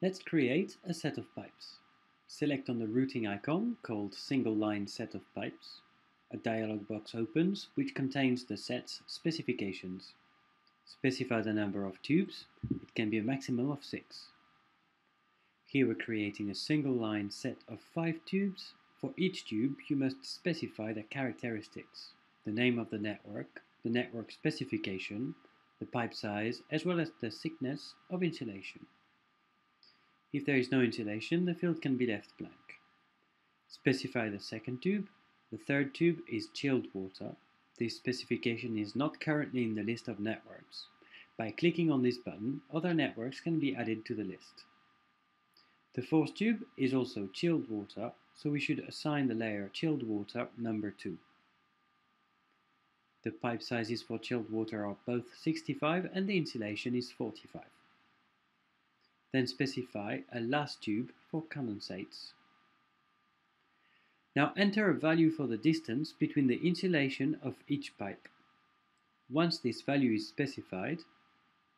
Let's create a set of pipes. Select on the routing icon called Single Line Set of Pipes. A dialog box opens which contains the set's specifications. Specify the number of tubes. It can be a maximum of 6. Here we're creating a single line set of 5 tubes. For each tube you must specify the characteristics, the name of the network specification, the pipe size, as well as the thickness of insulation. If there is no insulation, the field can be left blank. Specify the second tube. The third tube is chilled water. This specification is not currently in the list of networks. By clicking on this button, other networks can be added to the list. The fourth tube is also chilled water, so we should assign the layer chilled water number 2. The pipe sizes for chilled water are both 65 and the insulation is 45. Then specify a last tube for condensates. Now enter a value for the distance between the insulation of each pipe. Once this value is specified,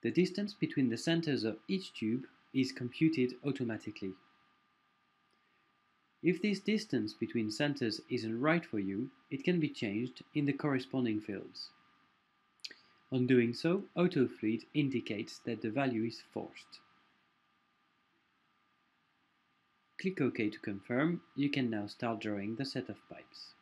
the distance between the centers of each tube is computed automatically. If this distance between centers isn't right for you, it can be changed in the corresponding fields. On doing so, AUTOFLUID indicates that the value is forced. Click OK to confirm. You can now start drawing the set of pipes.